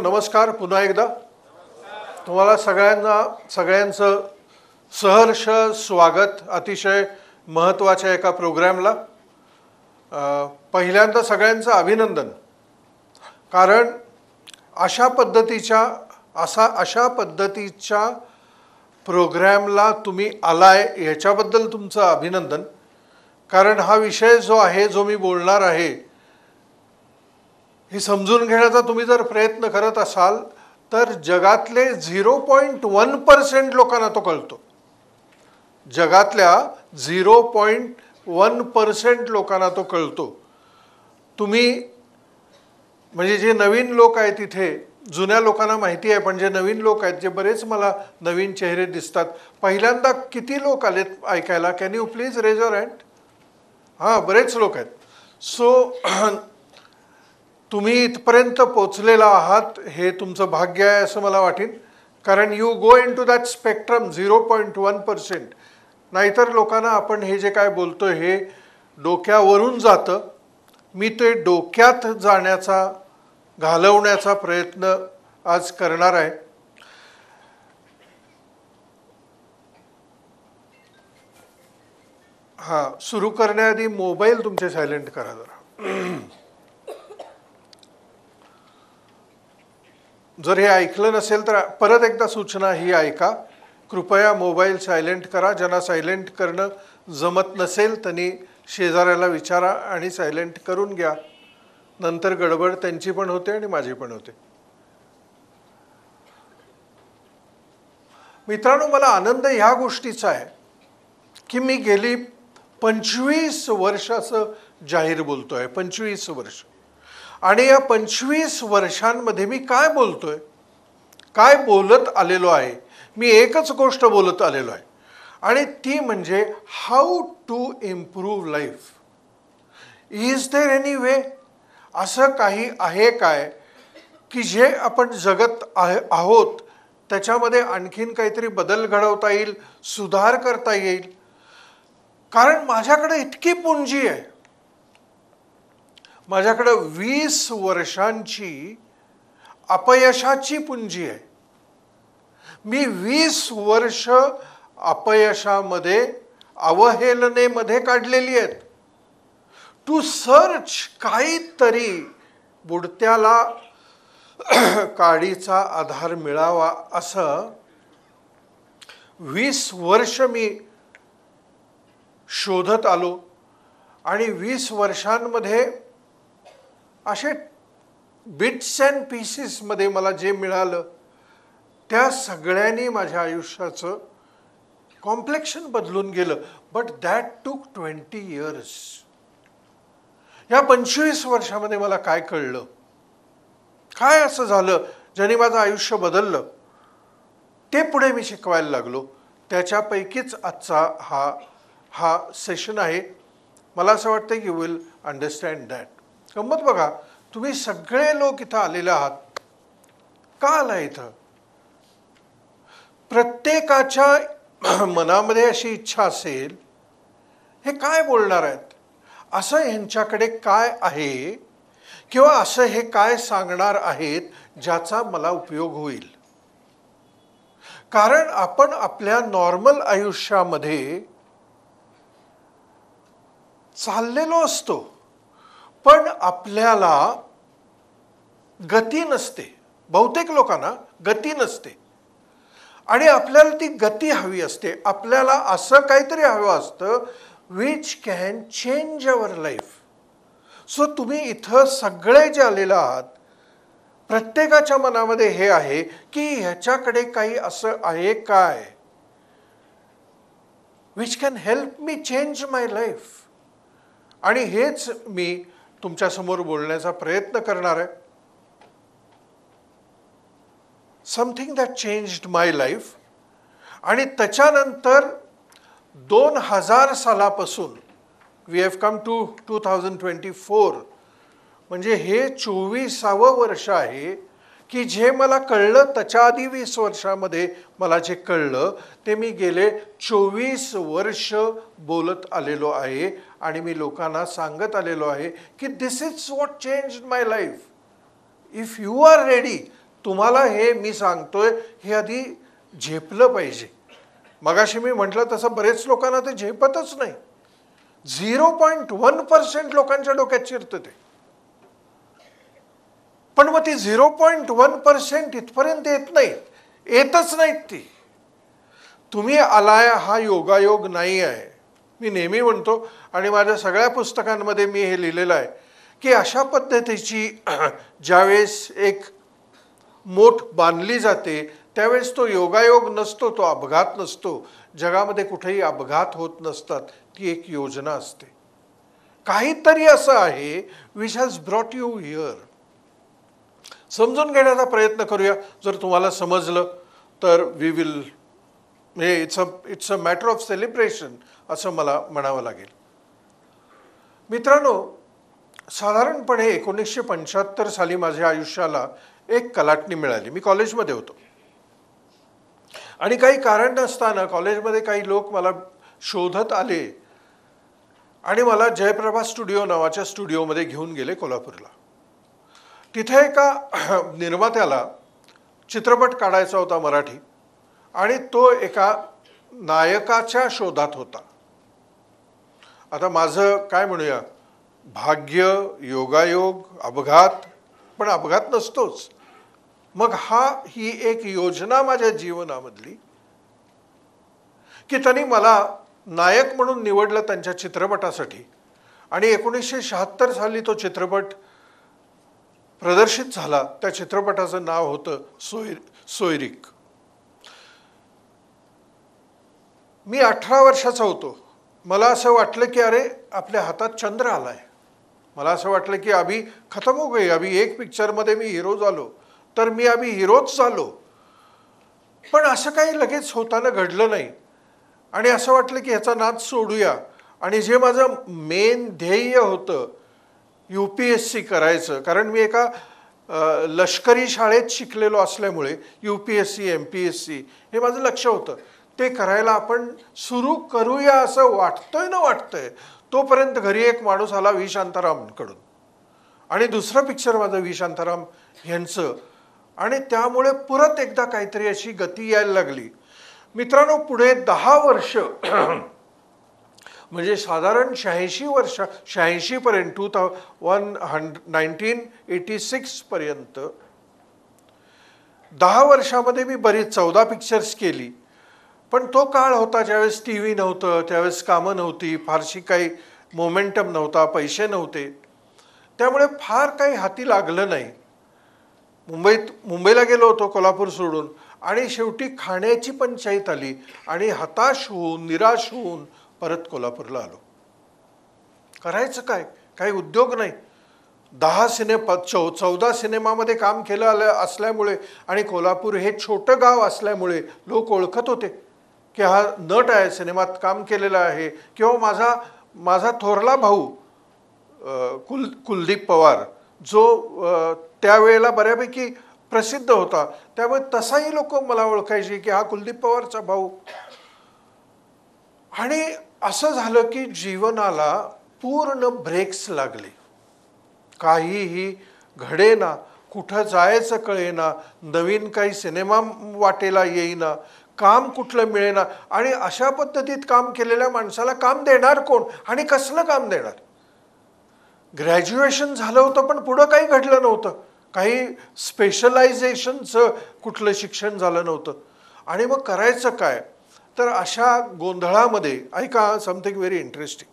नमस्कार. पुन्हा एकदा तुम्हाला सगळ्यांचं सहर्ष स्वागत अतिशय महत्त्वाच्या एका प्रोग्रामला. पहिल्यांदा सगळ्यांचं अभिनंदन, कारण अशा पद्धतीच्या प्रोग्रामला तुम्ही आलाय याच्याबद्दल तुमचं अभिनंदन. कारण हा विषय जो आहे, जो मी बोलणार आहे, हे समजून घेण्याचा तुम्ही जर प्रयत्न करत असाल तर जगातले 0.1% लोकांना तो कळतो. जगातल्या 0.1% लोकांना तो कळतो. तुम्ही म्हणजे जे नवीन लोक आहेत इथे, जुन्या लोकांना माहिती आहे, पण जे नवीन लोक आहेत, जे बरेच मला नवीन चेहरे दिसतात. पहिल्यांदा किती लोक आलेत ऐकायला? Can you please raise your hand? हां, बरेच लोक आहेत. सो तुम्ही इथपर्यंत पोचलेला आहात हे तुमचं भाग्य आहे असं मला वाटेल. कारण you go into that spectrum 0.1%. नाहीतर लोकांना आपण हे जे काय बोलतो हे डोक्यावरून जातं. मी ते डोक्यात घालवण्याचा प्रयत्न आज करणार आहे. हां, सुरू करण्याआधी मोबाईल तुमचे सायलेंट करा जरा. जर हे ऐकलं नसेल तर परत एकदा सूचना ही ऐका. कृपया मोबाईल सायलेंट करा. ज्यांना सायलेंट करणं जमत नसेल त्यांनी शेजाऱ्याला विचारा आणि सायलेंट करून घ्या. नंतर गडबड त्यांची पण होते आणि माझी पण होते. मित्रांनो, मला आनंद ह्या गोष्टीचा आहे की मी गेली 25 वर्षाचं जाहीर बोलतोय. 25 वर्ष. आणि या 25 वर्षांमध्ये मी काय बोलतोय, काय बोलत आलेलो आहे? मी एकच गोष्ट बोलत आलेलो आहे, आणि ती म्हणजे how to improve life. Is there any way? असं काही आहे काय की जे आपण जगत आहोत त्याच्यामध्ये आणखीन काहीतरी बदल घडवता येईल, सुधार करता येईल? कारण माझ्याकडे इतकी पुंजी आहे. माझ्याकडे 20 वर्षांची अपयशाची पुंजी आहे. मी 20 वर्ष अपयशामध्ये, अवहेलनेमध्ये काढलेली आहेत. टू सर्च काहीतरी बुडत्याला काडीचा आधार मिळावा असं 20 वर्ष मी शोधत आलो. आणि 20 वर्षांमध्ये असे बिट्स अँड पीसेसमध्ये मला जे मिळालं त्या सगळ्यांनी माझ्या आयुष्याचं कॉम्प्लेक्शन बदलून गेलं. बट दॅट टूक 20 इयर्स. या 25 वर्षामध्ये मला काय कळलं, काय असं झालं ज्याने माझं आयुष्य बदललं, ते पुढे मी शिकवायला लागलो. त्याच्यापैकीच आजचा हा सेशन आहे. मला असं वाटतं की यू विल अंडरस्टँड दॅट. गंमत बघा, तुम्ही सगळे लोक इथं आलेले आहात. का आला इथं? प्रत्येकाच्या मनामध्ये अशी इच्छा असेल, हे काय बोलणार आहेत, असं ह्यांच्याकडे काय आहे, किंवा असं हे काय सांगणार आहेत ज्याचा मला उपयोग होईल. कारण आपण आपल्या नॉर्मल आयुष्यामध्ये चाललेलो असतो, पण आपल्याला गती नसते. बहुतेक लोकांना गती नसते आणि आपल्याला ती गती हवी असते. आपल्याला असं काहीतरी हवं असतं which can change our life. So तुम्ही इथं सगळे जे आलेले आहात, प्रत्येकाच्या मनामध्ये हे आहे की ह्याच्याकडे काही असं आहे काय which can help me change my life. आणि हेच मी तुमच्यासमोर बोलण्याचा प्रयत्न करणार आहे. Something that changed my life. आणि त्याच्यानंतर 2000 सालापासून वी हॅव कम टू 2024. म्हणजे हे 24वं वर्ष आहे की जे मला कळलं त्याच्या आधी 20 वर्षामध्ये मला जे कळलं ते मी गेले 24 वर्ष बोलत आलेलो आहे. आणि मी लोकांना सांगत आलेलो आहे की this is what changed my life. If you are ready तुम्हाला हे मी सांगतोय हे आधी झेपलं पाहिजे. मगाशी मी म्हटलं तसं बरेच लोकांना ते झेपतच नाही. 0.1% लोकांच्या डोक्यात शिरतं ते. पण मग ती 0.1% इथपर्यंत येत नाही, येतच नाहीत ती. तुम्ही आलाय हा योगायोग नाही आहे. मी नेहमी म्हणतो आणि माझ्या सगळ्या पुस्तकांमध्ये मी हे लिहिलेलं आहे की अशा पद्धतीची ज्यावेळेस एक मोठ बांधली जाते त्यावेळेस तो योगायोग नसतो, तो अपघात नसतो. जगामध्ये कुठेही अपघात होत नसतात, ती एक योजना असते. काहीतरी असं आहे which has brought you here. समजून घेण्याचा प्रयत्न करूया. जर तुम्हाला समजलं तर वी विल, म्हणजे it's a matter of celebration असं मला म्हणावं लागेल. मित्रांनो, साधारणपणे 1975 साली माझ्या आयुष्याला एक कलाटणी मिळाली. मी कॉलेजमध्ये होतो आणि काही कारण नसताना कॉलेजमध्ये काही लोक मला शोधत आले आणि मला जयप्रभा स्टुडिओ नावाच्या स्टुडिओमध्ये घेऊन गेले कोल्हापूरला. तिथे एका निर्मात्याला चित्रपट काढायचा होता मराठी आणि तो एका नायकाच्या शोधात होता. आता माझं काय म्हणूया, भाग्य, योगायोग, अपघात, पण अपघात नसतोच. मग ही एक योजना माझ्या जीवनामधली की त्यांनी मला नायक म्हणून निवडलं त्यांच्या चित्रपटासाठी. आणि 1976 साली तो चित्रपट प्रदर्शित झाला. त्या चित्रपटाचं नाव होतं सोयरीक. मी 18 वर्षाचा होतो. मला असं वाटलं की अरे आपल्या हातात चंद्र आलाय. मला असं वाटलं की अभी खतम हो गई, अभी एक पिक्चरमध्ये मी हिरो झालो तर मी अभी हिरोच झालो. पण असं काही लगेच होताना घडलं नाही आणि असं वाटलं की ह्याचा नाद सोडूया. आणि जे माझं मेन ध्येय होतं UPSC करायचं, कारण मी एका लष्करी शाळेत शिकलेलो असल्यामुळे UPSC MPSC हे माझं लक्ष होतं. ते करायला आपण सुरू करूया असं वाटतंय तोपर्यंत घरी एक माणूस आला व्ही शांतारामकडून आणि दुसरं पिक्चर माझं व्ही शांताराम यांचं. आणि त्यामुळे परत एकदा काहीतरी अशी गती यायला लागली. मित्रांनो, पुढे 10 वर्ष म्हणजे साधारण 86 पर्यंत 1986 पर्यंत 10 वर्षामध्ये मी बरीच 14 पिक्चर्स केली. पण तो काळ होता ज्यावेळेस TV नव्हतं, त्यावेळेस कामं नव्हती, फारशी काही मोमेंटम नव्हता, पैसे नव्हते, त्यामुळे फार काही हाती लागलं नाही. मुंबईला गेलो होतो कोल्हापूर सोडून आणि शेवटी खाण्याची पंचायत आली आणि हताश होऊन निराश होऊन परत कोल्हापूरला आलो. करायचं काय, काही उद्योग नाही. 14 सिनेमामध्ये काम केलं असल्यामुळे आणि कोल्हापूर हे छोटं गाव असल्यामुळे लोक ओळखत होते की हा नट आहे, सिनेमात काम केलेला आहे. किंवा माझा थोरला भाऊ कुलदीप पवार जो त्यावेळेला बऱ्यापैकी प्रसिद्ध होता, त्यामुळे तसाही लोक मला ओळखायचे की हा कुलदीप पवारचा भाऊ. आणि असं झालं की जीवनाला पूर्ण ब्रेक्स लागले. काहीही घडेना, कुठं जायचं कळेना, नवीन काही सिनेमा वाटेला येईना, काम कुठलं मिळेना. आणि अशा पद्धतीत काम केलेल्या माणसाला काम देणार कोण आणि कसलं काम देणार? ग्रॅज्युएशन झालं होतं पण पुढं काही घडलं नव्हतं, काही स्पेशलायझेशनचं कुठलं शिक्षण झालं नव्हतं. आणि मग करायचं काय? तर अशा गोंधळामध्ये, ऐका समथिंग व्हेरी इंटरेस्टिंग,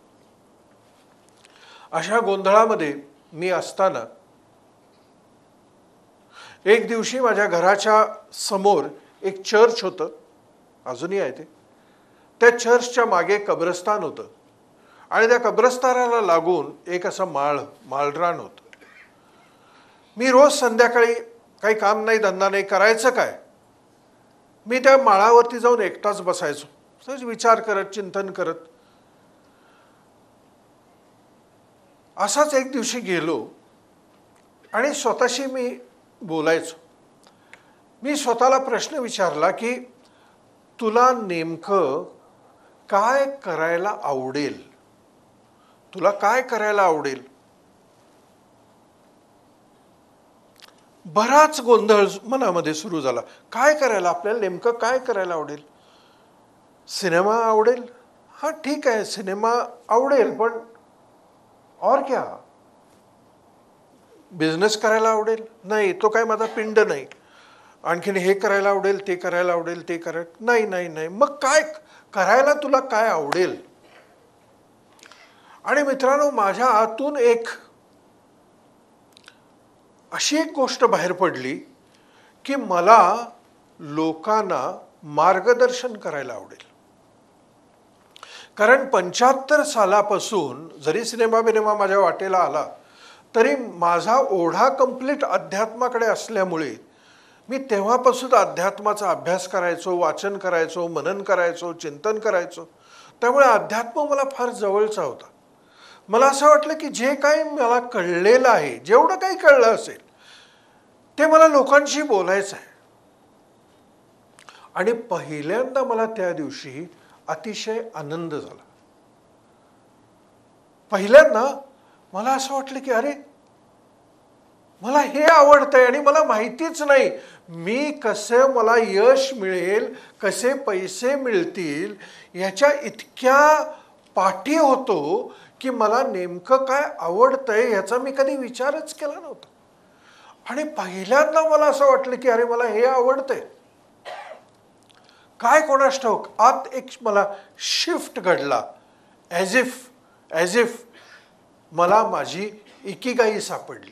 अशा गोंधळामध्ये मी असताना एक दिवशी माझ्या घराच्या समोर एक चर्च होतं, अजूनही आहे ते. त्या चर्चच्या मागे कब्रस्तान होतं आणि त्या कब्रस्तानाला लागून एक असं माळरान होतं. मी रोज संध्याकाळी, काही काम नाही धंदा नाही, करायचं काय, मी त्या माळावरती जाऊन एकटाच बसायचो, सहज विचार करत, चिंतन करत. असाच एक दिवशी गेलो आणि स्वतःशी मी बोलायचो. मी स्वतःला प्रश्न विचारला की तुला नेमकं काय करायला आवडेल? तुला काय करायला आवडेल? बराच गोंधळ मनामध्ये सुरू झाला. काय करायला, आपल्याला नेमकं काय करायला आवडेल? सिनेमा आवडेल, हां ठीक आहे सिनेमा आवडेल, पण और क्या? बिझनेस करायला आवडेल, नाही तो काय माझा पिंड नाही. आणखीन हे करायला आवडेल, ते करायला आवडेल, ते करायला नाही नाही नाही. मग काय करायला तुला काय आवडेल? आणि मित्रांनो, माझ्या आतून अशी एक गोष्ट बाहेर पडली की मला लोकांना मार्गदर्शन करायला आवडेल. कारण 75 सालापासून जरी सिनेमा माझ्या वाटेला आला तरी माझा ओढा कंप्लीट अध्यात्माकडे असल्यामुळे मी तेव्हापासून अध्यात्माचा अभ्यास करायचो, वाचन करायचो, मनन करायचो, चिंतन करायचो. त्यामुळे अध्यात्म मला फार जवळचा होता. मला असं वाटलं की जे काही मला कळलेलं आहे, जेवढं काही कळलं असेल ते मला लोकांशी बोलायचं आहे. आणि पहिल्यांदा मला त्या दिवशी अतिशय आनंद झाला. पहिल्यांदा मला असं वाटलं की अरे मला हे आवडतंय आणि मला माहितीच नाही मी कसं मला यश मिळेल, कसे पैसे मिळतील याच्या इतक्या पाठी होतो की मला नेमकं काय आवडतंय याचा मी कधी विचारच केला नव्हता. आणि पहिल्यांदा मला असं वाटलं की अरे मला हे आवडतंय. काय कोणास ठाऊक आत एक मला शिफ्ट घडला. ॲज इफ मला माझी इकिगाई सापडली.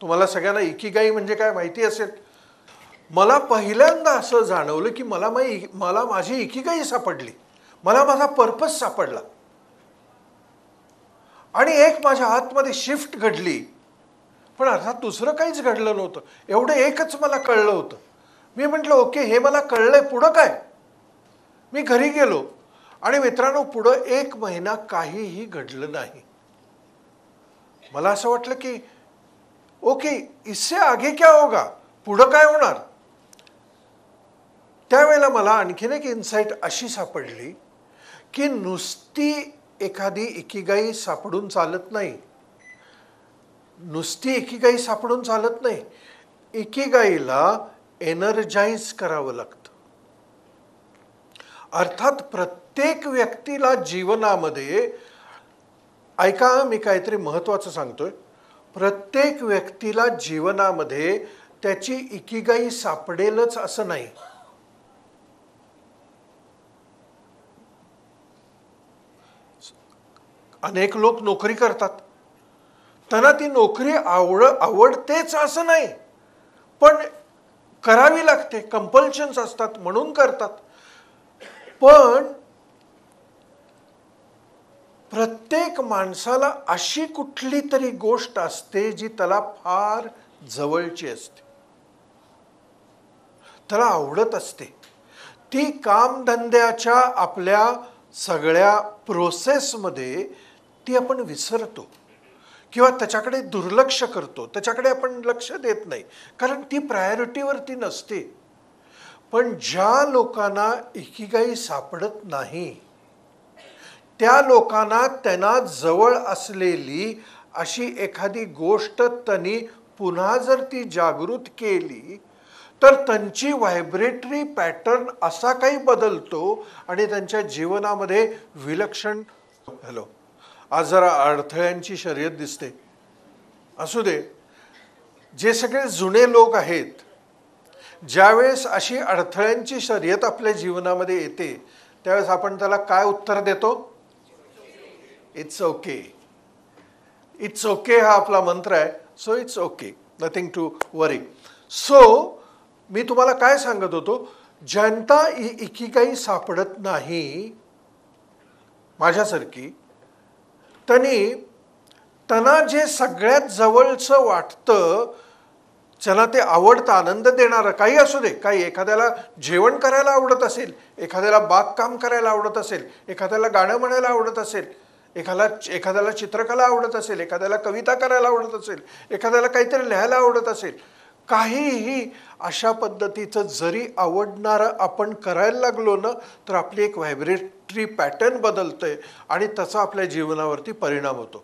तुम्हाला सगळ्यांना इकिगाई म्हणजे काय माहिती असेल. मला पहिल्यांदा असं जाणवलं की मला माझी इकिगाई सापडली, मला माझा पर्पस सापडला. आणि एक माझ्या आतमध्ये शिफ्ट घडली. पण अर्थात दुसरं काहीच घडलं नव्हतं, एवढं एकच मला कळलं होतं. मी म्हटलं ओके हे मला कळलंय, पुढं काय? मी घरी गेलो आणि मित्रांनो पुढं 1 महिना काहीही घडलं नाही. मला असं वाटलं की ओके इससे आगे क्या होगा, पुढं काय होणार? त्यावेळेला मला आणखीन एक इन्साइट अशी सापडली की नुसती एखादी इकिगाई सापडून चालत नाही. नुसती इकिगाई सापडून चालत नाही. इकिगाईला एनर्जाइज करावं लागतं. अर्थात प्रत्येक व्यक्तीला जीवनामध्ये, ऐका मी काहीतरी महत्त्वाचं सांगतोय, प्रत्येक व्यक्तीला जीवनामध्ये त्याची इकिगाई सापडेलच असं नाही. अनेक लोक नोकरी करतात, त्यांना ती नोकरी आवडतेच असं नाही, पण करावी लागते, कंपल्शन्स असतात म्हणून करतात. पण प्रत्येक माणसाला अशी कुठली तरी गोष्ट असते जी त्याला फार जवळची असते, त्याला आवडत असते. ती कामधंद्याच्या आपल्या सगळ्या प्रोसेसमध्ये ती आपण विसरतो किंवा त्याच्याकडे दुर्लक्ष करतो, त्याच्याकडे आपण लक्ष देत नाही, कारण ती प्रायोरिटीवरती नसते. पण ज्या लोकांना इकिगाई सापडत नाही त्या लोकांना त्यांना जवळ असलेली अशी एखादी गोष्ट त्यांनी पुन्हा जर ती जागृत केली तर त्यांची व्हायब्रेटरी पॅटर्न असा काही बदलतो आणि त्यांच्या जीवनामध्ये विलक्षण. हॅलो, आज जरा अडथळ्यांची शर्यत दिसते. असू दे, जे सगळे जुने लोक आहेत, ज्यावेळेस अशी अडथळ्यांची शर्यत आपल्या जीवनामध्ये येते त्यावेळेस आपण त्याला काय उत्तर देतो? It's okay. इट्स ओके हा आपला मंत्र आहे. So it's okay, nothing to worry. So मी तुम्हाला काय सांगत होतो, ज्यांना इकिगाई सापडत नाही माझ्यासारखी, त्यांना जे सगळ्यात जवळचं वाटतं, ज्यांना ते आवडतं, आनंद देणारं काही असू दे, काही एखाद्याला जेवण करायला आवडत असेल, एखाद्याला बागकाम करायला आवडत असेल, एखाद्याला गाणं म्हणायला आवडत असेल, एखाद्याला चित्रकला आवडत असेल, एखाद्याला कविता करायला आवडत असेल, एखाद्याला काहीतरी लिहायला आवडत असेल, काहीही अशा पद्धतीचं जरी आवडणारं आपण करायला लागलो ना तर आपली एक व्हायब्रेटरी पॅटर्न बदलतंय आणि त्याचा आपल्या जीवनावरती परिणाम होतो.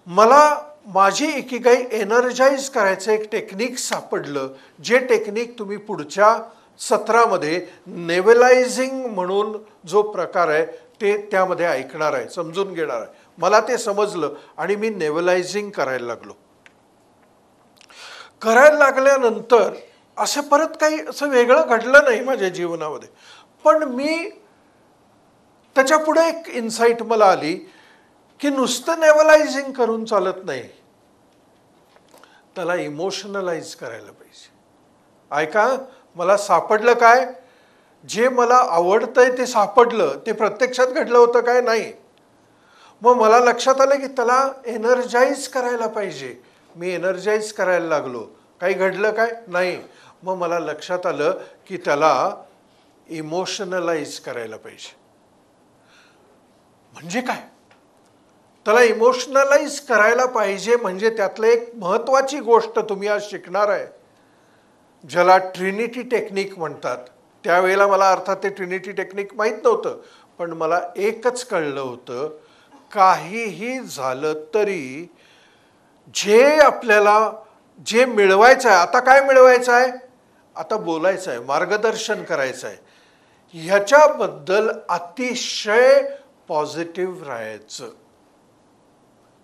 मला माझी इकिगाई एनर्जाइज करायचं एक टेक्निक सापडलं, जे टेक्निक तुम्ही पुढच्या सत्रामध्ये नेव्हलायझिंग म्हणून जो प्रकार आहे ते त्यामध्ये ऐकणार आहे, समजून घेणार आहे. मला ते समजलं आणि मी नेव्हलायझिंग करायला लागलो. करायला लागल्यानंतर असं परत काही असं वेगळं घडलं नाही माझ्या जीवनामध्ये. पण मी त्याच्या पुढे एक इन्साइट मला आली की नुसतं नेव्हलायझिंग करून चालत नाही, त्याला इमोशनलाइज करायला पाहिजे. ऐका, मला सापडलं काय, जे मला आवडतंय ते सापडलं, ते प्रत्यक्षात घडलं होतं काय नाही. मग मला लक्षात आलं की त्याला एनर्जाइज करायला पाहिजे. मी एनर्जाइज करायला लागलो. काही घडलं काय नाही. मग मला लक्षात आलं की त्याला इमोशनलाइज करायला पाहिजे. म्हणजे काय, त्याला इमोशनलाइज करायला पाहिजे म्हणजे त्यातलं एक महत्त्वाची गोष्ट तुम्ही आज शिकणार आहे, ज्याला ट्रिनिटी टेक्निक म्हणतात. त्यावेळेला मला अर्थात ते ट्रिनिटी टेक्निक माहीत नव्हतं, पण मला एकच कळलं होतं, काहीही झालं तरी जे आपल्याला जे मिळवायचं आहे, आता काय मिळवायचं आहे, आता बोलायचं आहे, मार्गदर्शन करायचं आहे, ह्याच्याबद्दल अतिशय पॉझिटिव्ह राहायचं.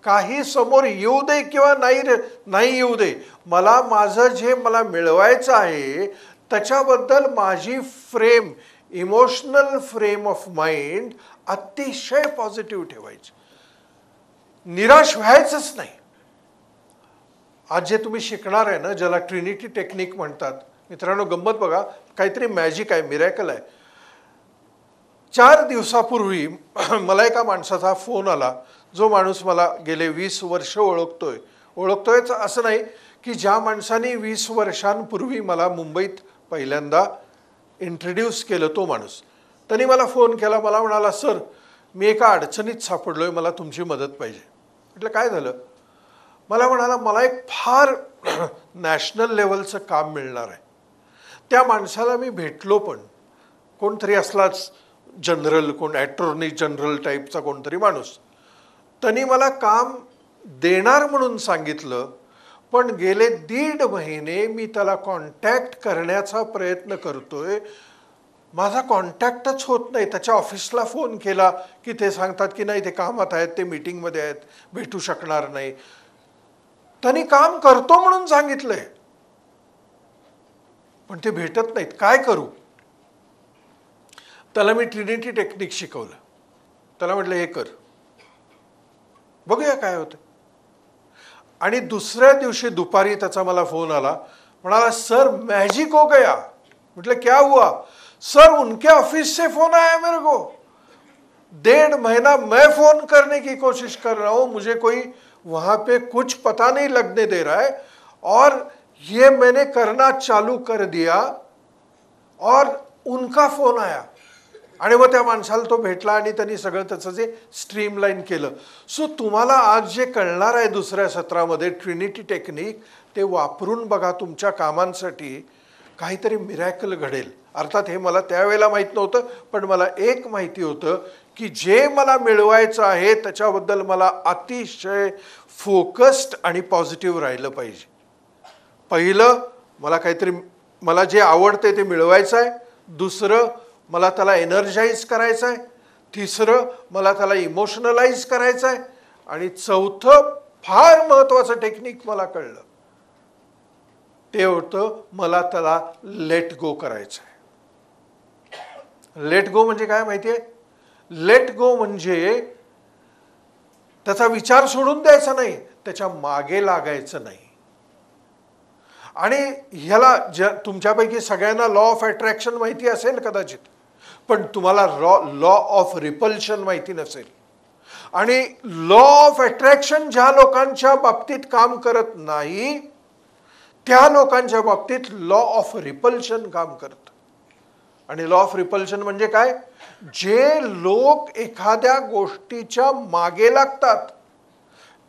काही समोर येऊ दे किंवा नाही येऊ दे, मला माझं जे मला मिळवायचं आहे त्याच्याबद्दल माझी frame, emotional frame of mind अतिशय पॉझिटिव्ह ठेवायची. निराश व्हायचंच नाही. आज जे तुम्ही शिकणार आहे ना, ज्याला ट्रिनिटी टेक्निक म्हणतात, मित्रांनो गंमत बघा, काहीतरी मॅजिक आहे, मिरॅकल आहे. 4 दिवसापूर्वी मला एका माणसाचा फोन आला, जो माणूस मला गेले 20 वर्ष ओळखतोयच असं नाही, की ज्या माणसाने 20 वर्षांपूर्वी मला मुंबईत पहिल्यांदा इंट्रोड्यूस केलं तो माणूस. त्यांनी मला फोन केला, मला म्हणाला, सर मी एका अडचणीत सापडलोय, मला तुमची मदत पाहिजे. म्हटलं काय झालं. मला म्हणाला, मला एक फार नॅशनल लेवलचं काम मिळणार आहे. त्या माणसाला मी भेटलो, पण कोणतरी असलाच जनरल, कोण ॲटॉर्नी जनरल टाईपचा कोणतरी माणूस. त्यांनी मला काम देणार म्हणून सांगितलं, पण गेले 1.5 महिने मी त्याला कॉन्टॅक्ट करण्याचा प्रयत्न करतोय, माझा कॉन्टॅक्टच होत नाही. त्याच्या ऑफिसला फोन केला की ते सांगतात की नाही, ते कामात आहेत, ते मीटिंगमध्ये आहेत, भेटू शकणार नाही. त्यांनी काम करतो म्हणून सांगितलंय, पण ते भेटत नाहीत. काय करू. त्याला मी ट्रिनिटी टेक्निक शिकवलं. त्याला म्हटलं हे कर, बघूया काय होतं. आणि दुसऱ्या दिवशी दुपारी त्याचा मला फोन आला, म्हणाला, सर मैजिक हो गया. म्हटलं क्या हुआ. सर उनके ऑफिस से फोन आया मेरे को, 1.5 महीना मैं फोन करने की कोशिश कर रहा हूं, मुझे कोई वहां पे कुछ पता नहीं लगने दे रहा है, और ये मैंने करना चालू कर दिया और उनका फोन आया. आणि मग त्या माणसाला तो भेटला आणि त्यांनी सगळं त्याचं जे स्ट्रीमलाईन केलं. सो तुम्हाला आज जे कळणार आहे दुसऱ्या सत्रामध्ये ट्रिनिटी टेक्निक, ते वापरून बघा, तुमच्या कामांसाठी काहीतरी मिरॅकल घडेल. अर्थात हे मला त्यावेळेला माहीत नव्हतं, पण मला एक माहिती होतं की जे मला मिळवायचं आहे त्याच्याबद्दल मला अतिशय फोकस्ड आणि पॉझिटिव्ह राहिलं पाहिजे. पहिलं, मला जे आवडते ते मिळवायचं आहे. दुसरं, मला त्याला एनर्जाइज करायचं आहे. तिसरं, मला त्याला इमोशनलाइज करायचं आहे. आणि चौथं फार महत्त्वाचं टेक्निक मला कळलं, ते होतं मला त्याला लेट गो करायचं आहे. लेट गो म्हणजे काय माहिती आहे. लेट गो म्हणजे त्याचा विचार सोडून द्यायचा नाही, त्याच्या मागे लागायचं नाही. आणि ह्याला तुमच्यापैकी सगळ्यांना लॉ ऑफ अट्रॅक्शन माहिती असेल कदाचित, पण तुम्हाला लॉ ऑफ रिपल्शन माहिती नसेल. आणि लॉ ऑफ अट्रॅक्शन ज्या लोकांच्या बाबतीत काम करत नाही, त्या लोकांच्या बाबतीत लॉ ऑफ रिपल्शन काम करतं. आणि लॉ ऑफ रिपल्शन म्हणजे काय, जे लोक एखाद्या गोष्टीच्या मागे लागतात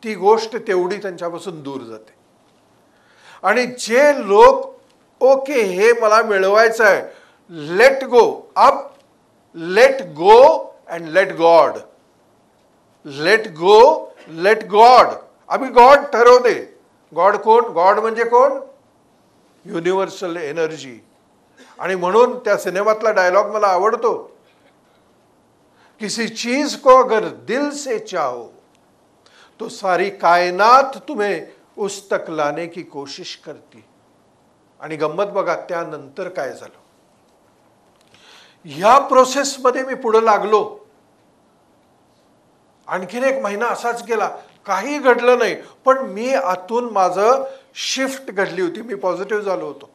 ती गोष्ट तेवढी त्यांच्यापासून दूर जाते. आणि जे लोक ओके हे मला मिळवायचं आहे, let go up, let go and let God, let go let God, आम्ही गॉड ठरवू दे. गॉड कोण? गॉड म्हणजे कोण? Universal energy. आणि म्हणून त्या सिनेमातला डायलॉग मला आवडतो, किसी चीज को अगर दिल से चाहो तो सारी कायनात तुम्हें उस तक लाने की कोशिश करती. आणि गंमत बघा त्यानंतर काय झालं. ह्या प्रोसेसमध्ये मी पुढे लागलो. आणखीन 1 महिना असाच गेला, काही घडलं नाही. पण मी आतून माझं शिफ्ट घडली होती. मी पॉझिटिव्ह झालो होतो.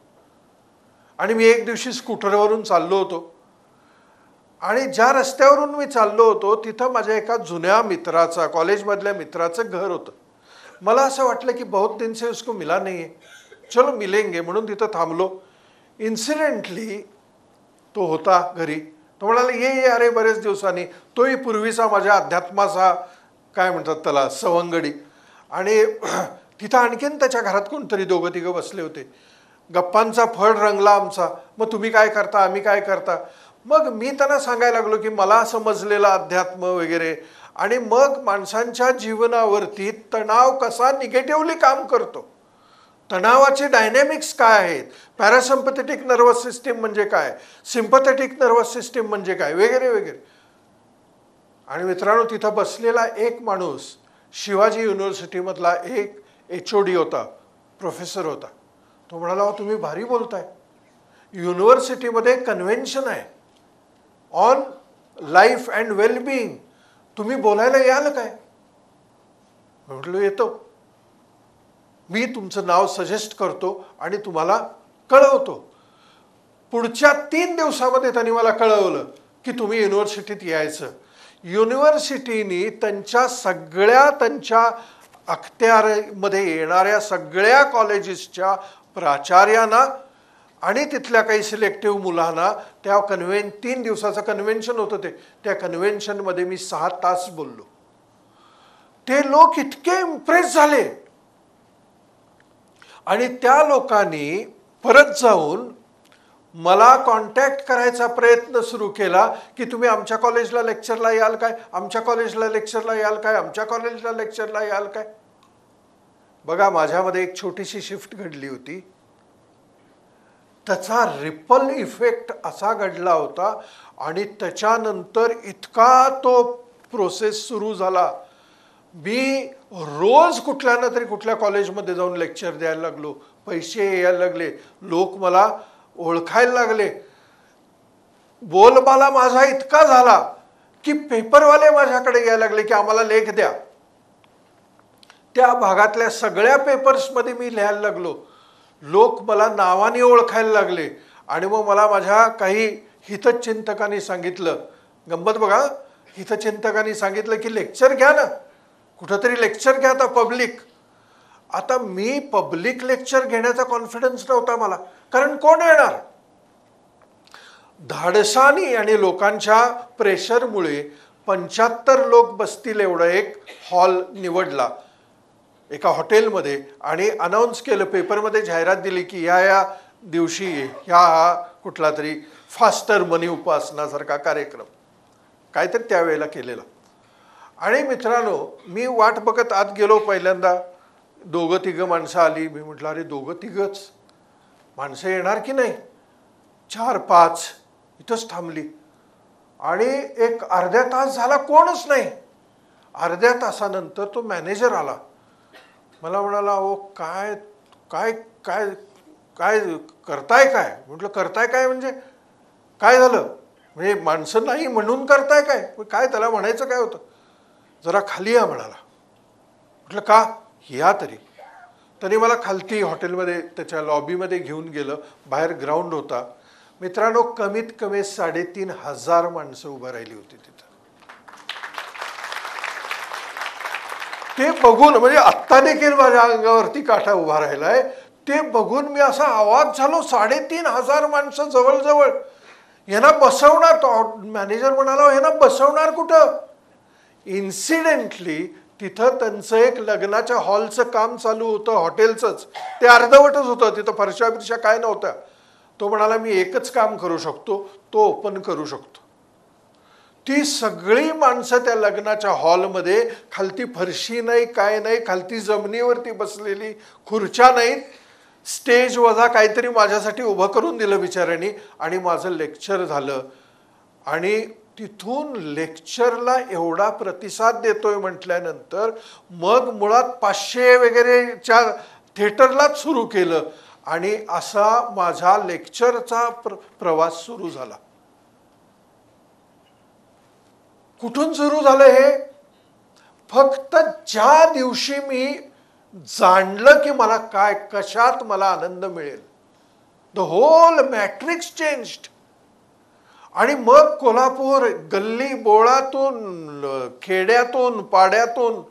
आणि मी एक दिवशी स्कूटरवरून चाललो होतो आणि ज्या रस्त्यावरून मी चाललो होतो तिथं माझ्या एका जुन्या मित्राचा, कॉलेजमधल्या मित्राचं घर होतं. मला असं वाटलं की बहुत दिन से उसको मिला नहीं है, चलो मिलेंगे म्हणून तिथं थांबलो. इन्सिडेंटली तो होता घरी. तो म्हणाला ये अरे बरेच दिवसांनी. तोही पूर्वीचा माझ्या अध्यात्माचा काय म्हणतात त्याला सवंगडी. आणि तिथं आणखीन त्याच्या घरात कोणतरी 2-3 बसले होते. गप्पांचा फळ रंगला आमचा. मग तुम्ही काय करता, आम्ही काय करता. मग मी त्यांना सांगायला लागलो की मला समजलेलं अध्यात्म वगैरे. आणि मग माणसांच्या जीवनावरती तणाव कसा निगेटिव्हली काम करतो, तणावाचे डायनॅमिक्स काय आहेत, पॅरासिम्पॅथेटिक नर्वस सिस्टीम म्हणजे काय, सिम्पॅथेटिक नर्वस सिस्टीम म्हणजे काय, वगैरे वगैरे. आणि मित्रांनो तिथं बसलेला एक माणूस शिवाजी युनिव्हर्सिटीमधला एक HOD होता, प्रोफेसर होता. तो म्हणाला तुम्ही भारी बोलताय, युनिव्हर्सिटीमध्ये कन्व्हेन्शन आहे ऑन लाईफ अँड वेलबिईंग, तुम्ही बोलायला याल काय? म्हटलं येतो. मी तुमचं नाव सजेस्ट करतो आणि तुम्हाला कळवतो. पुढच्या 3 दिवसामध्ये त्यांनी मला कळवलं की तुम्ही युनिव्हर्सिटीत यायचं. युनिव्हर्सिटीनी त्यांच्या अखत्यारीमध्ये येणाऱ्या सगळ्या कॉलेजेसच्या प्राचार्यांना आणि तिथल्या काही सिलेक्टिव्ह मुलांना त्या 3 दिवसाचं कन्व्हेन्शन होतं त्या कन्व्हेन्शनमध्ये मी 6 तास बोललो. ते लोक इतके इम्प्रेस झाले आणि त्या लोकांनी परत जाऊन मला कॉन्टॅक्ट करायचा प्रयत्न सुरू केला की तुम्ही आमच्या कॉलेजला लेक्चरला याल काय, आमच्या कॉलेजला लेक्चरला याल काय, आमच्या कॉलेजला लेक्चरला याल काय. बघा माझ्यामध्ये एक छोटीशी शिफ्ट घडली होती. त्याचा रिपल इफेक्ट असा घडला होता आणि त्याच्यानंतर इतका तो प्रोसेस सुरू झाला. मी रोज कुठल्या ना तरी कुठल्या कॉलेजमध्ये जाऊन लेक्चर द्यायला लागलो, पैसे यायला लागले, लोक मला ओळखायला लागले. बोलबाला माझा इतका झाला की पेपरवाले माझ्याकडे यायला लागले की आम्हाला लेख द्या. त्या भागातल्या सगळ्या पेपर्समध्ये मी लिहायला लागलो. लोक मला नावाने ओळखायला लागले आणि मग मला माझ्या काही हितचिंतकांनी सांगितलं, गंमत बघा, हितचिंतकांनी सांगितलं की लेक्चर घ्या ना, कुठंतरी लेक्चर घ्या आता पब्लिक. आता मी पब्लिक लेक्चर घेण्याचा कॉन्फिडन्स नव्हता मला, कारण कोण येणार. धाडसानी आणि लोकांच्या प्रेशरमुळे 75 लोक बसतील एवढा एक हॉल निवडला एका हॉटेलमध्ये आणि अनाऊन्स केलं, पेपरमध्ये जाहिरात दिली की या दिवशी ह्या कुठला तरी फास्टर मनी उपासनासारखा कार्यक्रम काहीतरी त्यावेळेला केलेला. आणि मित्रांनो मी वाट बघत आत गेलो. पहिल्यांदा 2-3 माणसं आली. मी म्हटलं अरे 2-3च माणसं येणार की नाही. 4-5 इथंच थांबली आणि एक अर्ध्या तास झाला कोणच नाही. अर्ध्या तासानंतर तो मॅनेजर आला. मला म्हणाला अहो काय काय काय काय करताय काय. म्हटलं करताय काय म्हणजे काय झालं, म्हणजे माणसं नाही म्हणून करताय काय, काय त्याला म्हणायचं काय होतं. जरा खाली या म्हणाला. म्हटलं का, या तरी. त्यांनी मला खालती हॉटेलमध्ये त्याच्या लॉबीमध्ये घेऊन गेलं. बाहेर ग्राउंड होता. मित्रांनो कमीत कमी 3,500 माणसं उभं राहिली होती तिथं. ते बघून म्हणजे आत्ता देखील माझ्या अंगावरती काटा उभा राहिलाय. ते बघून मी असा आवाज झालो, 3,500 माणसं जवळजवळ. यांना बसवणार, तो मॅनेजर म्हणाला यांना बसवणार कुठं. इन्सिडेंटली तिथं त्यांचं एक लग्नाच्या हॉलचं काम चालू होतं, हॉटेलचंच. ते अर्धवटच होतं, तिथं फरशा बिरशा काय नव्हत्या. तो म्हणाला मी एकच काम करू शकतो, तो ओपन करू शकतो. ती सगळी माणसं त्या लग्नाच्या हॉलमध्ये, खालती फरशी नाही, काय नाही, खालती जमिनीवरती बसलेली, खुर्च्या नाहीत, स्टेज वजा काहीतरी माझ्यासाठी उभं करून दिलं बिचाऱ्यांनी आणि माझं लेक्चर झालं. आणि तिथून लेक्चरला एवढा प्रतिसाद देतोय म्हटल्यानंतर मग मुळात 500 वगैरेच्या थिएटरलाच सुरू केलं आणि असा माझा लेक्चरचा प्रवास सुरू झाला. कुठून सुरू झालं हे? फक्त ज्या दिवशी मी जाणलं की मला काय, कशात मला आनंद मिळेल, द होल मॅट्रिक्स चेंज्ड. आणि मग कोल्हापूर गल्ली बोळातून, खेड्यातून, पाड्यातून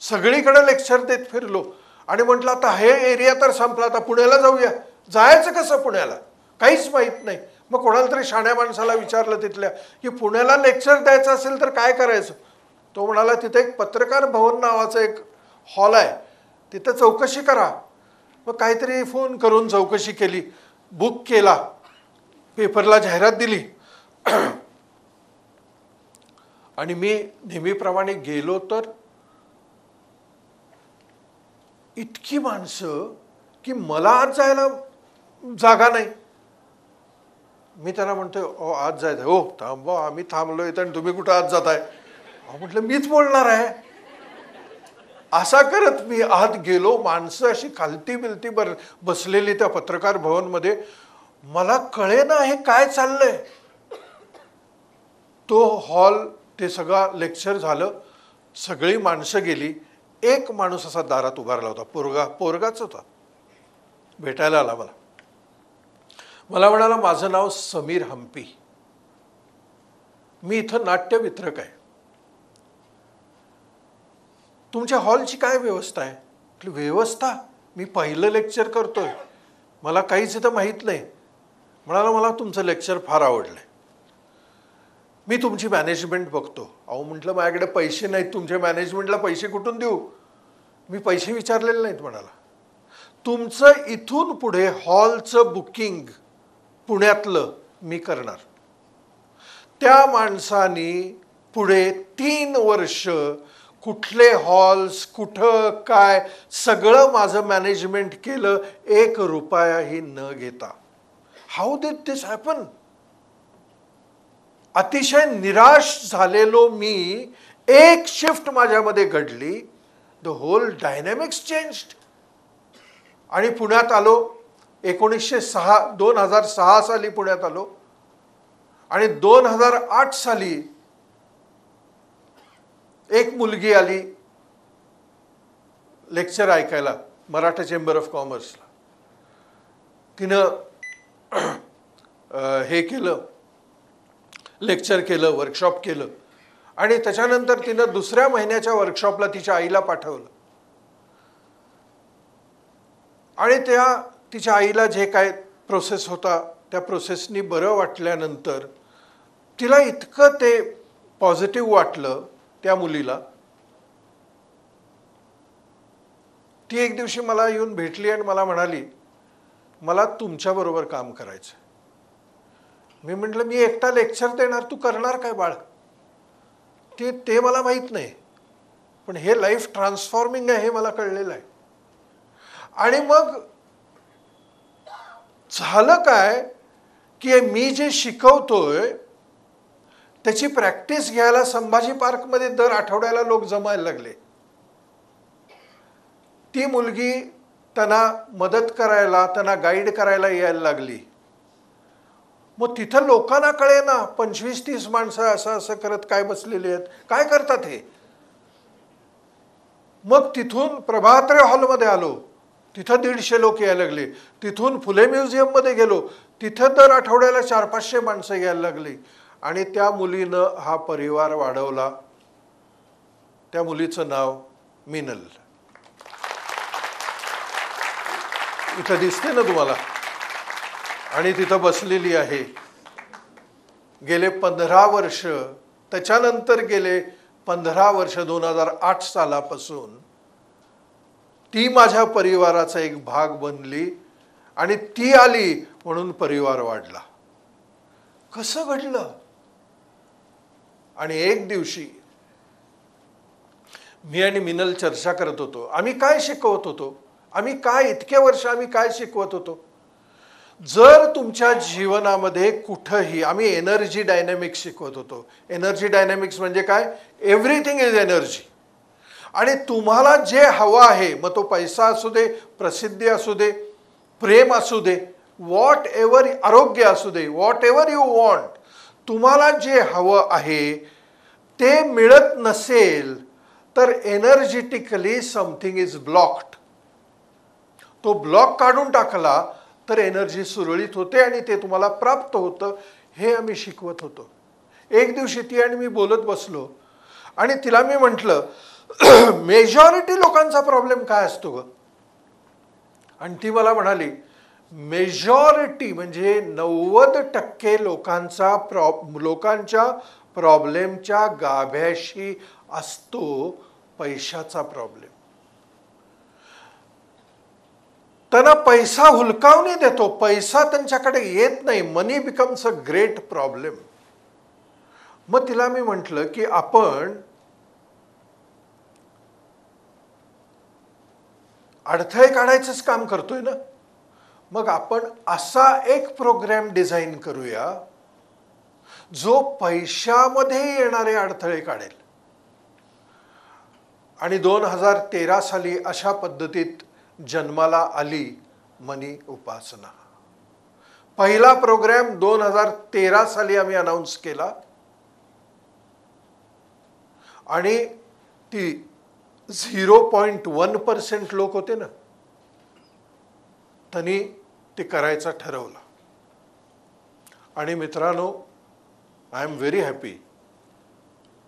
सगळीकडे लेक्चर देत फिरलो आणि म्हटलं आता हे एरिया तर संपला, आता पुण्याला जाऊया. जायचं कसं पुण्याला? काहीच माहीत नाही. मग कोणाला तरी शाण्या माणसाला विचारलं तिथल्या की पुण्याला लेक्चर द्यायचं असेल तर काय करायचं? तो म्हणाला तिथे एक पत्रकार भवन नावाचं एक हॉल आहे, तिथं चौकशी करा. मग काहीतरी फोन करून चौकशी केली, बुक केला, पेपरला जाहिरात दिली आणि मी नेहमीप्रमाणे गेलो तर इतकी माणसं की मला आज जायला जागा नाही. मी त्यांना म्हणतोय ओ आज जायचं? हो थांब, आम्ही थांबलोय तर तुम्ही कुठं आज जाताय? म्हटलं मीच बोलणार आहे. असा करत मी आत गेलो. माणसं अशी खालती बिलती बसलेली त्या पत्रकार भवनमध्ये. मला कळेना हे काय चाललंय. तो हॉल, ते सगळं लेक्चर झालं, सगळी माणसं गेली. एक माणूस असा दारात उभारला होता, पोरगाच होता, भेटायला आला मला. मला म्हणाला माझं नाव समीर हम्पी, मी इथं नाट्य वितरक आहे, तुमच्या हॉलची काय व्यवस्था आहे? व्यवस्था? मी पहिलं लेक्चर करतोय, मला काहीच इथं माहीत नाही. म्हणाला मला तुमचं लेक्चर फार आवडलंय, मी तुमची मॅनेजमेंट बघतो. अहो म्हटलं माझ्याकडे पैसे नाहीत, तुमच्या मॅनेजमेंटला पैसे कुठून देऊ? मी पैसे विचारलेले नाहीत. म्हणाला तुमचं इथून पुढे हॉलचं बुकिंग पुण्यातलं मी करणार. त्या माणसाने पुढे 3 वर्ष कुठले हॉल्स, कुठं काय, सगळं माझं मॅनेजमेंट केलं, 1 रुपयाही न घेता. How did this happen? अतिशय निराश झालेलो मी, एक शिफ्ट माझ्यामध्ये घडली, द होल डायनॅमिक्स चेंज्ड. आणि पुण्यात आलो. 2006 साली पुण्यात आलो आणि 2008 साली एक मुलगी आली लेक्चर ऐकायला मराठा चेंबर ऑफ कॉमर्सला. तिनं हे केलं, लेक्चर केलं, वर्कशॉप केलं आणि त्याच्यानंतर तिनं दुसऱ्या महिन्याच्या वर्कशॉपला तिच्या आईला पाठवलं. आणि तिच्या आईला जे काय प्रोसेस होता त्या प्रोसेसनी बरं वाटल्यानंतर तिला इतकं ते पॉझिटिव्ह वाटलं त्या मुलीला. ती एक दिवशी मला येऊन भेटली आणि मला म्हणाली मला तुमच्याबरोबर काम करायचं. मी म्हटलं मी एकटा लेक्चर देणार, तू करणार काय बाळ? ते मला माहीत नाही, पण हे लाईफ ट्रान्सफॉर्मिंग आहे हे मला कळलेलं आहे. आणि मग झालं काय की मी जे शिकवतोय त्याची प्रॅक्टिस घ्यायला संभाजी पार्कमध्ये दर आठवड्याला लोक जमायला लागले. ती मुलगी त्यांना मदत करायला, त्यांना गाईड करायला यायला लागली. मग तिथं लोकांना कळेना 25-30 माणसं असं असं करत काय बसलेली आहेत, काय करतात हे. मग तिथून प्रभात्रय हॉलमध्ये आलो, तिथं 150 लोक यायला लागले. तिथून फुले म्युझियममध्ये गेलो, तिथं दर आठवड्याला 400-500 माणसं यायला लागली. आणि त्या मुलीनं हा परिवार वाढवला. त्या मुलीचं नाव मिनल. इथं दिसते ना तुम्हाला, आणि तिथं बसलेली आहे. गेले 15 वर्ष, त्याच्यानंतर गेले 15 वर्ष 2008 सालापासून ती माझ्या परिवाराचा एक भाग बनली आणि ती आली म्हणून परिवार वाढला. कसं घडलं? आणि एक दिवशी मी आणि मिनल चर्चा करत होतो. आम्ही काय शिकवत होतो, आम्ही काय इतके वर्ष आम्ही काय शिकवत होतो. जर तुमच्या जीवनामध्ये कुठंही आम्ही एनर्जी डायनॅमिक्स शिकवत होतो. एनर्जी डायनॅमिक्स म्हणजे काय, एव्हरीथिंग इज एनर्जी. आणि तुम्हाला जे हवं आहे, मग तो पैसा असू दे, प्रसिद्धी असू दे, प्रेम असू दे, व्हॉट एव्हर, आरोग्य असू दे, व्हॉट एव्हर यू वॉन्ट, तुम्हाला जे हवं आहे ते मिळत नसेल तर एनर्जेटिकली समथिंग इज ब्लॉक्ड. तो ब्लॉक काढून टाकला तर एनर्जी सुरळीत होते आणि ते तुम्हाला प्राप्त होतं. हे आम्ही शिकवत होतो. एक दिवशी ती आणि मी बोलत बसलो आणि तिला मी म्हटलं मेजॉरिटी लोकांचा प्रॉब्लेम काय असतो ग. आणि ती मला म्हणाली मेजॉरिटी म्हणजे 90% लोकांच्या प्रॉब्लेमच्या गाभ्याशी असतो पैशाचा प्रॉब्लेम. त्यांना पैसा हुलकावणी देतो, पैसा त्यांच्याकडे येत नाही. मनी बिकम्स अ ग्रेट प्रॉब्लेम. मग तिला मी म्हटलं की आपण अडथळे काढायचंच काम करतोय ना, मग आपण असा एक प्रोग्राम डिझाईन करूया जो पैशामध्ये येणारे अडथळे काढेल. आणि 2013 साली अशा पद्धतीत जन्माला आली मनी उपासना. पहिला प्रोग्राम 2013 साली आम्ही अनाउन्स केला आणि ती 0.1% लोक होते ना, त्यांनी ते करायचं ठरवलं. आणि मित्रांनो, I am very happy.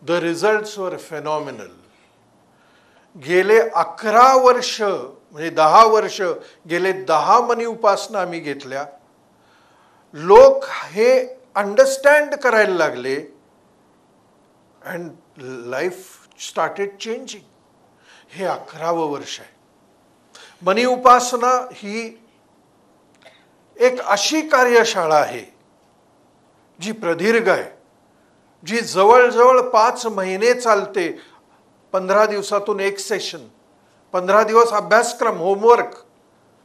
The results वर फेनॉमिनल. गेले 11 वर्ष म्हणजे 10 वर्ष, गेले 10 मनी उपासना आम्ही घेतल्या. लोक हे अंडरस्टँड करायला लागले अँड लाईफ स्टार्टेड चेंजिंग. हे 11वं वर्ष आहे. मनी उपासना ही एक अशी कार्यशाळा आहे जी प्रदीर्घ आहे, जी जवळजवळ 5 महिने चालते. 15 दिवसातून एक सेशन, 15 दिवस अभ्यासक्रम, होमवर्क,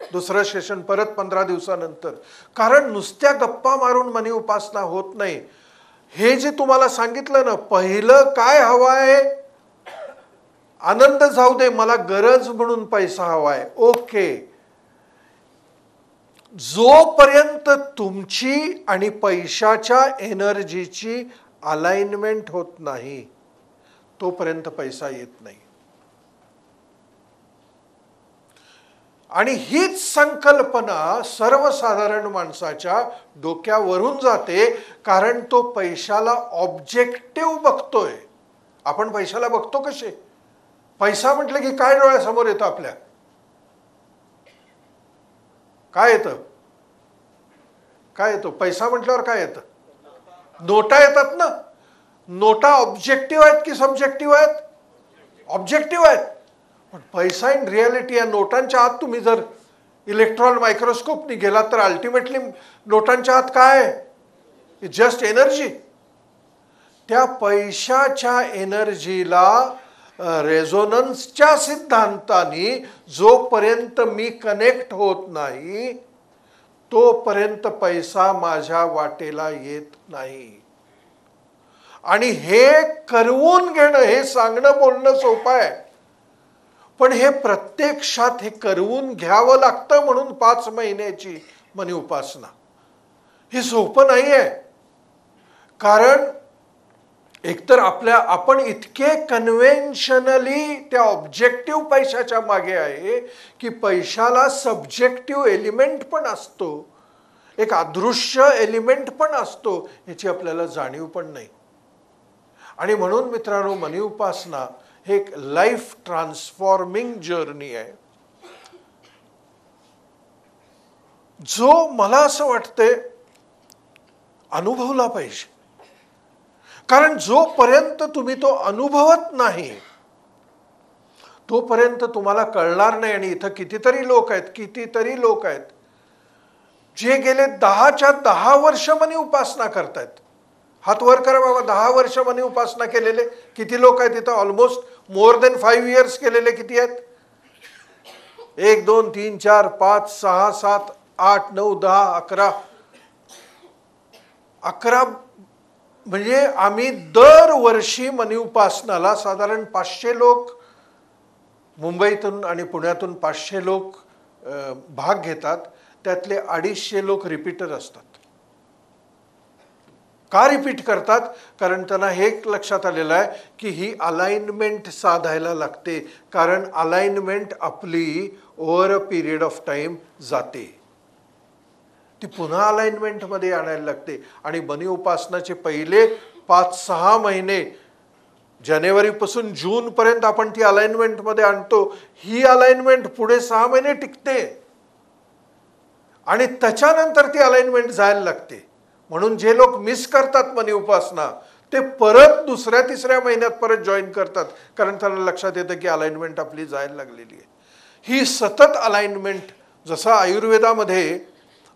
दुसरं सेशन परत 15 दिवसानंतर. कारण नुसत्या गप्पा मारून मनी उपासना होत नाही. हे जे तुम्हाला सांगितलं ना, पहिलं काय हवं आहे, आनंद जाऊ दे, मला गरज म्हणून पैसा हवाय, ओके. जोपर्यंत तुमची आणि पैशाच्या एनर्जीची अलाइनमेंट होत नाही तोपर्यंत पैसा येत नाही. आणि हीच संकल्पना सर्वसाधारण माणसाच्या डोक्यावरून जाते, कारण तो पैशाला ऑब्जेक्टिव्ह बघतोय. आपण पैशाला बघतो कसे, पैसा म्हटलं की काय डोळ्यासमोर येतं आपल्या, काय येतं, काय येतो पैसा म्हटल्यावर काय येतं, नोटा येतात ना. नोटा ऑब्जेक्टिव्ह आहेत की सब्जेक्टिव्ह आहेत, ऑब्जेक्टिव्ह आहेत. पण पैसा इन रियालिटी या नोटांच्या आत तुम्ही जर इलेक्ट्रॉन मायक्रोस्कोपनी गेलात तर अल्टिमेटली नोटांच्या आत काय आहे, जस्ट एनर्जी. त्या पैशाच्या एनर्जीला रेझोनन्सच्या सिद्धांताने जोपर्यंत मी कनेक्ट होत नाही तोपर्यंत पैसा माझ्या वाटेला येत नाही. आणि हे करवून घेणं, हे सांगणं बोलणं सोपं आहे, पण हे प्रत्यक्षात हे करवून घ्यावं लागतं. म्हणून 5 महिन्याची मनी उपासना हे सोपं नाही आहे. कारण एकतर आपण इतके कन्व्हेन्शनली त्या ऑब्जेक्टिव्ह पैशाच्या मागे आहे की पैशाला सब्जेक्टिव्ह एलिमेंट पण असतो, एक अदृश्य एलिमेंट पण असतो, याची आपल्याला जाणीव पण नाही. आणि म्हणून मित्रांनो, मनी उपासना हे एक लाईफ ट्रान्सफॉर्मिंग जर्नी आहे, जो मला असं वाटते अनुभवला पाहिजे. कारण जोपर्यंत तुम्ही तो अनुभवत नाही तोपर्यंत तुम्हाला कळणार नाही. आणि इथं कितीतरी लोक आहेत जे गेले 10च्या 10 वर्ष मनी उपासना करतायत. हात वर करा बाबा. 10 वर्ष मनी उपासना केलेले किती लोक आहेत तिथं? ऑलमोस्ट मोर देन 5 इयर्स केलेले किती आहेत? 1 2 3 4 5 6 7 8 9 10 11 11 म्हणजे आम्ही दरवर्षी मनी उपासनाला साधारण 500 लोक मुंबईतून आणि पुण्यातून 500 लोक भाग घेतात. त्यातले 250 लोक रिपीटर असतात. का रिपीट करतात? कारण त्यांना हे लक्षात आलेलं आहे की ही अलाइनमेंट साधायला लागते. कारण अलाइनमेंट आपली over a period of time जाते, ती पुन्हा अलाइनमेंटमध्ये आणायला लागते. आणि मनी उपासनाचे पहिले 5-6 महिने जानेवारीपासून जूनपर्यंत आपण ती अलाइनमेंटमध्ये आणतो. ही अलाइनमेंट पुढे 6 महिने टिकते आणि त्याच्यानंतर ती अलाइनमेंट जायला लागते. म्हणून जे लोक मिस करतात मनी उपासना ते परत 2ऱ्या-3ऱ्या महिन्यात परत जॉईन करतात, कारण त्यांना लक्षात येतं की अलाइनमेंट आपली जायला लागलेली आहे. ही सतत अलाइनमेंट, जसं आयुर्वेदामध्ये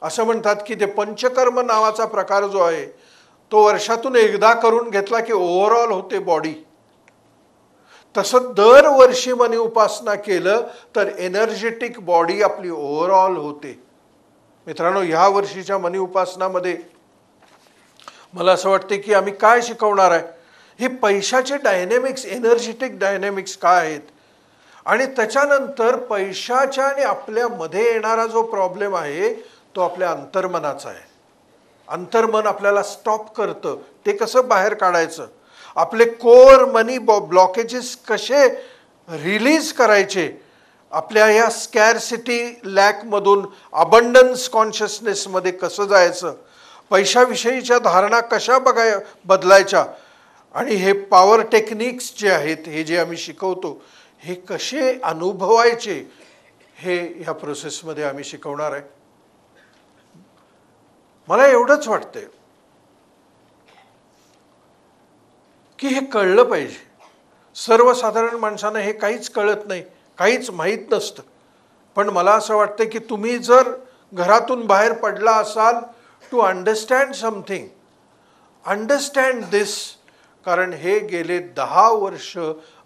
असं म्हणतात की ते पंचकर्म नावाचा प्रकार जो आहे तो वर्षातून एकदा करून घेतला की ओव्हरऑल होते बॉडी, तसं दरवर्षी मनी उपासना केलं तर एनर्जेटिक बॉडी आपली ओव्हरऑल होते. मित्रांनो, ह्या वर्षीच्या मनी उपासनामध्ये मला असं वाटते की आम्ही काय शिकवणार आहे, हे पैशाचे डायनेमिक्स, एनर्जेटिक डायनेमिक्स काय आहेत, आणि त्याच्यानंतर पैशाच्या आणि आपल्यामध्ये येणारा जो प्रॉब्लेम आहे तो आपल्या अंतर्मनाचा आहे. अंतर्मन आपल्याला स्टॉप करतं, ते कसं बाहेर काढायचं, आपले कोर मनी ब्लॉकेजेस कसे रिलीज करायचे, आपल्या या स्कॅरसिटी लॅकमधून अबंडन्स कॉन्शियसनेसमध्ये कसं जायचं, पैशाविषयीच्या धारणा कशा बदलायच्या, आणि हे पॉवर टेक्निक्स जे आहेत, हे जे आम्ही शिकवतो, हे कसे अनुभवायचे, हे ह्या प्रोसेसमध्ये आम्ही शिकवणार आहे. मला एवढंच वाटतंय की हे कळलं पाहिजे. सर्वसाधारण माणसांना हे काहीच कळत नाही, काहीच माहीत नसतं. पण मला असं वाटतं की तुम्ही जर घरातून बाहेर पडला असाल टू अंडरस्टँड समथिंग, अंडरस्टँड दिस, कारण हे गेले 10 वर्ष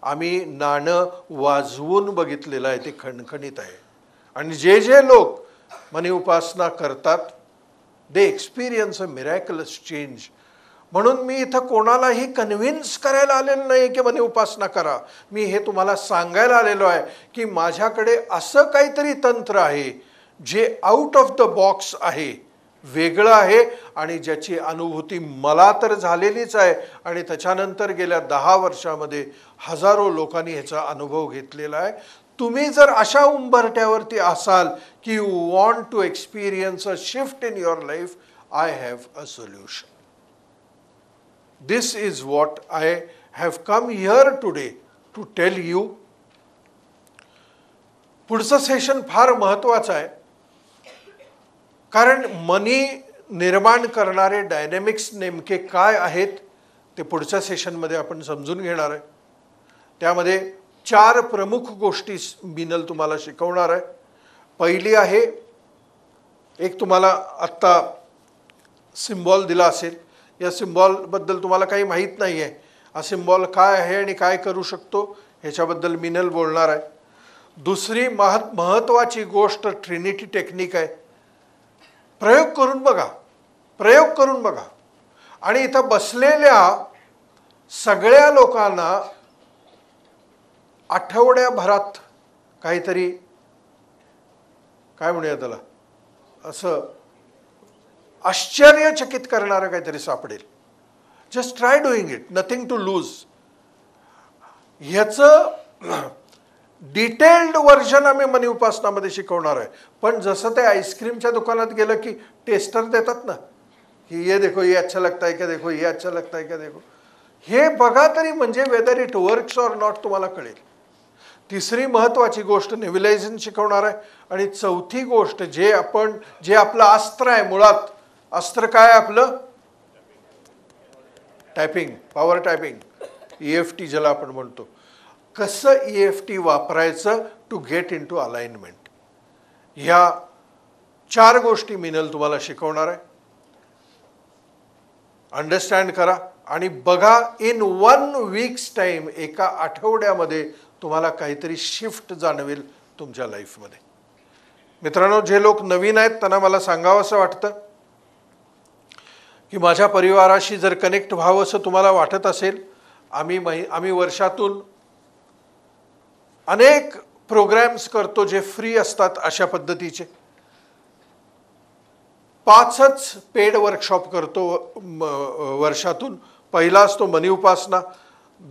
आम्ही नाणं वाजवून बघितलेलं आहे, ते खणखणीत आहे. आणि जे जे लोक मनी उपासना करतात दे एक्सपिरियन्स अ मिरॅक्युलस चेंज. म्हणून मी इथं कोणालाही कन्व्हिन्स करायला आलेलो नाही की मनी उपासना करा. मी हे तुम्हाला सांगायला आलेलो आहे की माझ्याकडे असं काहीतरी तंत्र आहे जे आउट ऑफ द बॉक्स आहे, वेगळं आहे, आणि ज्याची अनुभूती मला तर झालेलीच आहे, आणि त्याच्यानंतर गेल्या 10 वर्षामध्ये हजारो लोकांनी ह्याचा अनुभव घेतलेला आहे. तुम्ही जर अशा उंबरठ्यावरती असाल की you want to experience a shift in your life, I have a solution. This is what I have come here today to tell you. पुढचं सेशन फार महत्त्वाचं आहे, कारण मनी निर्माण करणारे डायनेमिक्स नेमके काय आहेत ते पुढच्या सेशनमध्ये आपण समजून घेणार आहे. त्यामध्ये 4 प्रमुख गोष्टी मिनल तुम्हाला शिकवणार आहे. पहिली आहे, एक तुम्हाला आत्ता सिम्बॉल दिला असेल, या सिम्बॉलबद्दल तुम्हाला काही माहीत नाही आहे, हा सिम्बॉल काय आहे आणि काय करू शकतो ह्याच्याबद्दल मिनल बोलणार आहे. दुसरी महत्त्वाची गोष्ट ट्रिनिटी टेक्निक आहे. प्रयोग करून बघा, प्रयोग करून बघा. आणि इथं बसलेल्या सगळ्या लोकांना आठवड्याभरात काहीतरी, काय म्हणूया त्याला, असं आश्चर्यचकित करणारं काहीतरी सापडेल. Just try doing it, nothing to lose. ह्याचं डिटेल्ड व्हर्जन आम्ही मनी उपासनामध्ये शिकवणार आहे. पण जसं ते आईस्क्रीमच्या दुकानात गेलं की टेस्टर देतात ना, की ये देखो ये अच्छा लगता है क्या, देखो ये अच्छा लगता है क्या, देखो, हे बघा तरी म्हणजे whether it works or not तुम्हाला कळेल. तिसरी महत्त्वाची गोष्ट नेव्हिलायझेशन शिकवणार आहे. आणि चौथी गोष्ट जे आपलं अस्त्र आहे, मुळात अस्त्र काय आपलं, टायपिंग, पॉवर टायपिंग, EFT ज्याला आपण म्हणतो, कसं EFT वापरायचं to get into alignment. ह्या 4 गोष्टी मिनल तुम्हाला शिकवणार आहे. अंडरस्टँड करा आणि बघा इन 1 वीक्स टाईम, एका आठवड्यामध्ये तुम्हाला काहीतरी शिफ्ट जाणवेल तुमच्या लाईफमध्ये. मित्रांनो, जे लोक नवीन आहेत त्यांना मला सांगावं असं वाटतं की माझ्या परिवाराशी जर कनेक्ट व्हावं असं तुम्हाला वाटत असेल, आम्ही वर्षातून अनेक प्रोग्राम्स करतो जे फ्री असतात. अशा पद्धतीचे 5च पेड वर्कशॉप करतो वर्षातून. पहिला असतो मनी उपासना,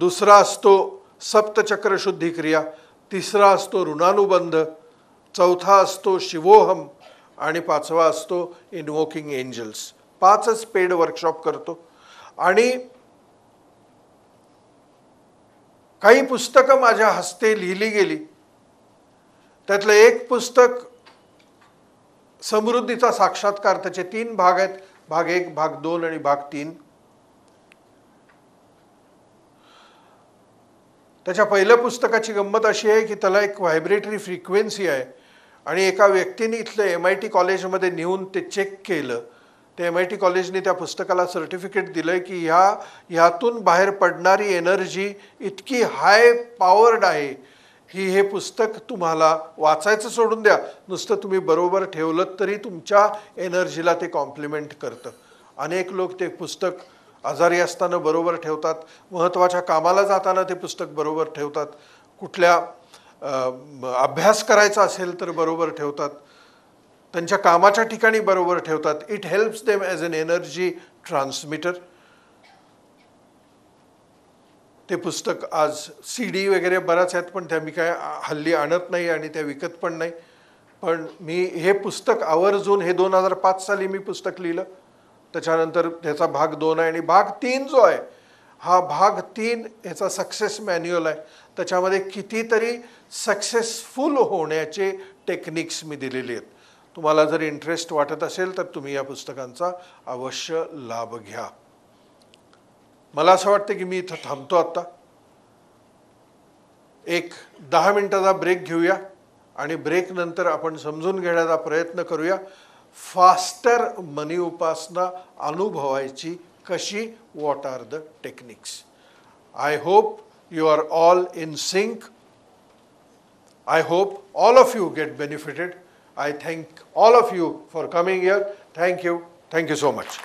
दुसरा असतो सप्तचक्र शुद्धी क्रिया, तिसरा असतो ऋणानुबंध, चौथा असतो शिवोहम आणि 5वा असतो इन्वोकिंग एंजल्स. 5च पेड वर्कशॉप करतो. आणि काही पुस्तकं माझ्या हस्ते लिहिली गेली. त्यातलं एक पुस्तक समृद्धीचा साक्षात्कार, त्याचे 3 भाग आहेत, भाग 1, भाग 2 आणि भाग 3. त्याच्या पहिल्या पुस्तकाची गंमत अशी आहे की त्याला एक व्हायब्रेटरी फ्रिक्वेन्सी आहे आणि एका व्यक्तीने इथलं MIT कॉलेजमध्ये नेऊन ते चेक केलं. ते MIT कॉलेजने त्या पुस्तकाला सर्टिफिकेट दिलं की ह्यातून बाहेर पडणारी एनर्जी इतकी हाय पॉवर्ड आहे की हे पुस्तक तुम्हाला वाचायचं सोडून द्या, नुसतं तुम्ही बरोबर ठेवलं तरी तुमच्या एनर्जीला ते कॉम्प्लिमेंट करतं. अनेक लोक ते पुस्तक आजारी असताना बरोबर ठेवतात, महत्त्वाच्या कामाला जाताना ते पुस्तक बरोबर ठेवतात, कुठल्या अभ्यास करायचा असेल तर बरोबर ठेवतात, त्यांच्या कामाच्या ठिकाणी बरोबर ठेवतात. It helps them as an energy transmitter. ते पुस्तक आज CD वगैरे बऱ्याच आहेत, पण त्या मी काय हल्ली आणत नाही आणि त्या विकत पण नाही. पण मी हे पुस्तक आवर्जून, हे 2005 साली मी पुस्तक लिहिलं. त्याच्यानंतर त्याचा भाग 2 आहे आणि भाग 3 जो आहे, हा भाग 3 ह्याचा सक्सेस मॅन्युअल आहे. त्याच्यामध्ये कितीतरी सक्सेसफुल होण्याचे टेक्निक्स मी दिलेले आहेत. तुम्हाला जर इंटरेस्ट वाटत असेल तर तुम्ही या पुस्तकांचा अवश्य लाभ घ्या. मला असं वाटतं की मी इथं थांबतो आता. एक 10 मिनिटाचा ब्रेक घेऊया आणि ब्रेक नंतर आपण समजून घेण्याचा प्रयत्न करूया फास्टर मनी उपासना अनुभवायची कशी. What are the techniques. I hope you are all in sync. I hope all of you get benefited. I thank all of you for coming here. Thank you. Thank you so much.